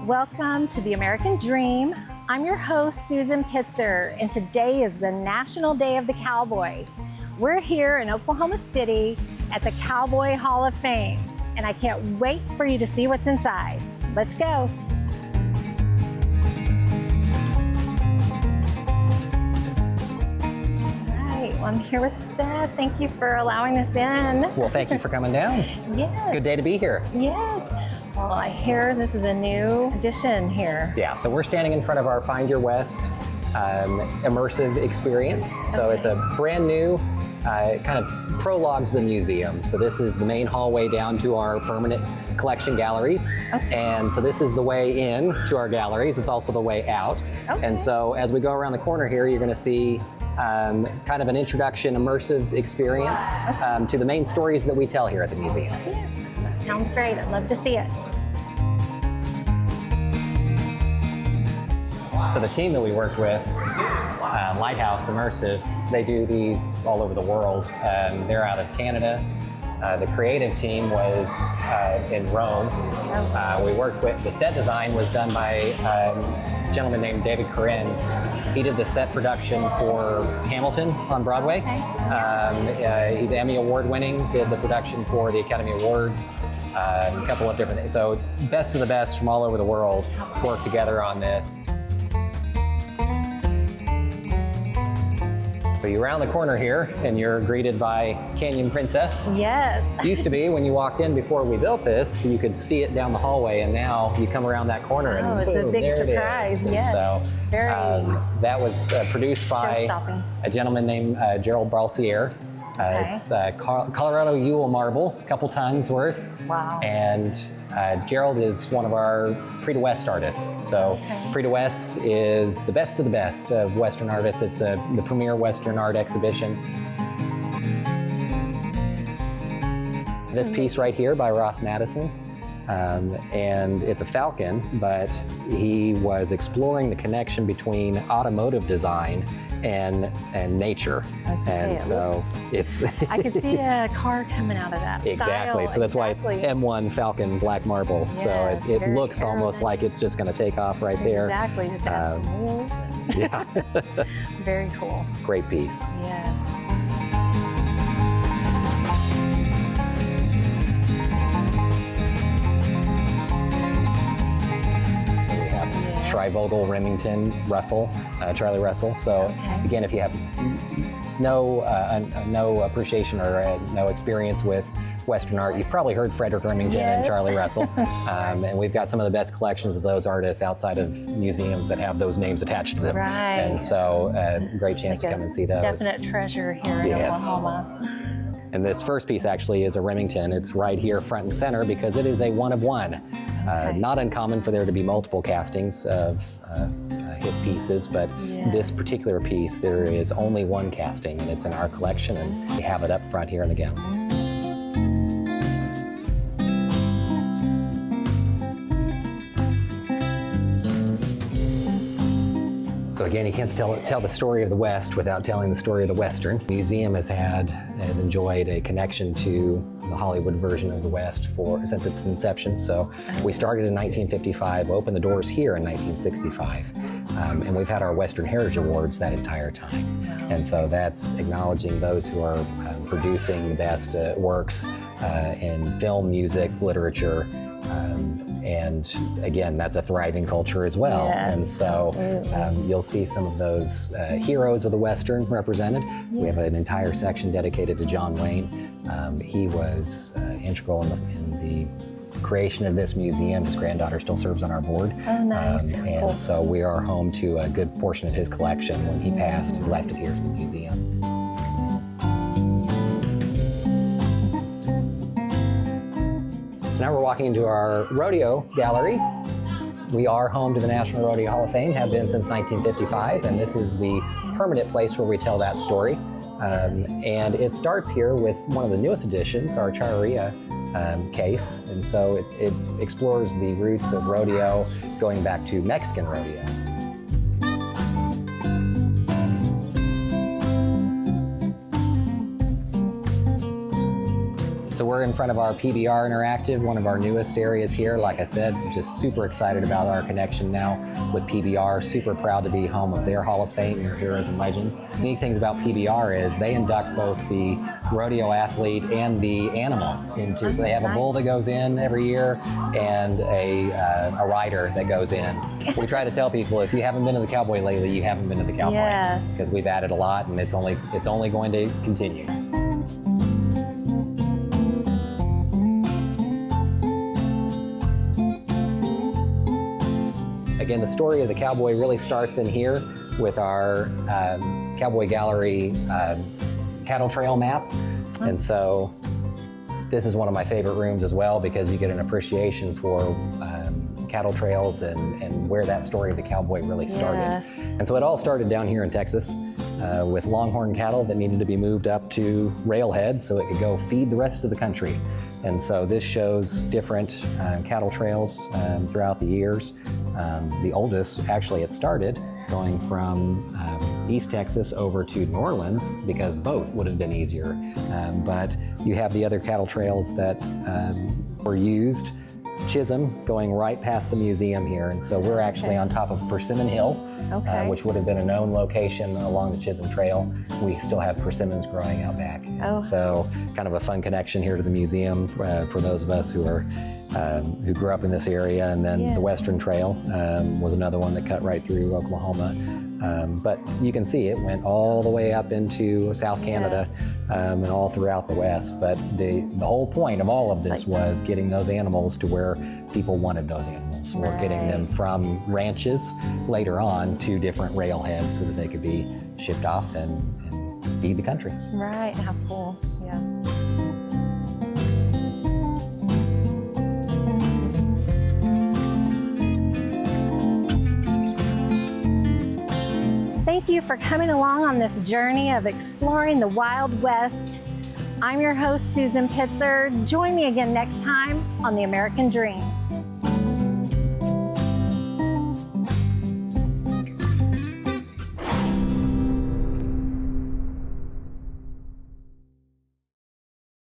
Welcome to the American Dream. I'm your host, Susan Pitzer, and today is the National Day of the Cowboy. We're here in Oklahoma City at the Cowboy Hall of Fame, and I can't wait for you to see what's inside. Let's go. All right, well, I'm here with Seth. Thank you for allowing us in. Well, thank you for coming down. Yes. Good day to be here. Yes. Well, I hear this is a new addition here. Yeah, so we're standing in front of our Find Your West immersive experience. So It's a brand new kind of prologue to the museum. So this is the main hallway down to our permanent collection galleries. Okay. And so this is the way in to our galleries. It's also the way out. Okay. And so as we go around the corner here, you're going to see kind of an introduction immersive experience to the main stories that we tell here at the museum. Yes, that sounds great. I'd love to see it. So the team that we work with, Lighthouse Immersive, they do these all over the world. They're out of Canada. The creative team was in Rome. We worked with, the set design was done by a gentleman named David Corinz. He did the set production for Hamilton on Broadway. He's Emmy Award winning, did the production for the Academy Awards. A couple of different things. So best of the best from all over the world worked together on this. So you're around the corner here and you're greeted by Canyon Princess. Yes. Used to be when you walked in before we built this, you could see it down the hallway, and now you come around that corner and it's boom, a big there surprise. it is. Yes. And so Very that was produced by a gentleman named Gerald Balsier. It's Colorado Ewell marble, a couple tons worth. Wow. And Gerald is one of our Prix de West artists. So Prix de West is the best of the best of Western artists. It's the premier Western art exhibition. This piece right here by Ross Madison, and it's a falcon, but he was exploring the connection between automotive design and nature. And so it's I could see a car coming out of that exactly. style. So that's why it's M1 Falcon black marble. Yes, so it looks almost like it's just going to take off right there. Exactly. Just add some wheels. Yeah. Very cool. Great piece. Yes. Tri-Vogel, Remington, Russell, Charlie Russell. So again, if you have no appreciation or no experience with Western art, you've probably heard Frederick Remington and Charlie Russell. And we've got some of the best collections of those artists outside of museums that have those names attached to them. Right. And so great chance to come and see those. Definite treasure here in Oklahoma. And this first piece actually is a Remington. It's right here front and center because it is a one of one. Not uncommon for there to be multiple castings of his pieces, but this particular piece, there is only one casting, and it's in our collection, and we have it up front here in the gallery. So again, you can't tell the story of the West without telling the story of the Western. The museum has enjoyed a connection to the Hollywood version of the West since its inception. So we started in 1955, opened the doors here in 1965, and we've had our Western Heritage Awards that entire time. And so that's acknowledging those who are producing the best works in film, music, literature, and again, that's a thriving culture as well. Yes, and so you'll see some of those heroes of the Western represented. Yes. We have an entire section dedicated to John Wayne. He was integral in the creation of this museum. His granddaughter still serves on our board. Oh, nice. And cool. So we are home to a good portion of his collection. When he passed, he left it here to the museum. So now we're walking into our rodeo gallery. We are home to the National Rodeo Hall of Fame, have been since 1955, and this is the permanent place where we tell that story. And it starts here with one of the newest additions, our Charreria case, and so it explores the roots of rodeo going back to Mexican rodeo. So we're in front of our PBR Interactive, one of our newest areas here. Like I said, just super excited about our connection now with PBR. Super proud to be home of their Hall of Fame, their Heroes and Legends. Unique things about PBR is they induct both the rodeo athlete and the animal into. So they have a bull that goes in every year and a rider that goes in. We try to tell people, if you haven't been to the Cowboy lately, you haven't been to the Cowboy. Yes. Because we've added a lot, and it's only going to continue. Again, the story of the Cowboy really starts in here with our Cowboy Gallery cattle trail map. And so this is one of my favorite rooms as well, because you get an appreciation for cattle trails and where that story of the cowboy really started. Yes. And so it all started down here in Texas with longhorn cattle that needed to be moved up to railheads so it could go feed the rest of the country. And so this shows different cattle trails throughout the years. The oldest, actually, it started going from East Texas over to New Orleans because boat would have been easier. But you have the other cattle trails that were used. Chisholm going right past the museum here. And so we're actually on top of Persimmon Hill, which would have been a known location along the Chisholm Trail. We still have persimmons growing out back. And so kind of a fun connection here to the museum for those of us who are who grew up in this area. And then the Western Trail was another one that cut right through Oklahoma. But you can see it went all the way up into South Canada and all throughout the West. But the whole point of all of this was getting those animals to where people wanted those animals, or getting them from ranches later on to different railheads so that they could be shipped off and feed the country. Right, how cool, yeah. Thank you for coming along on this journey of exploring the Wild West. I'm your host, Susan Pitzer. Join me again next time on The American Dream.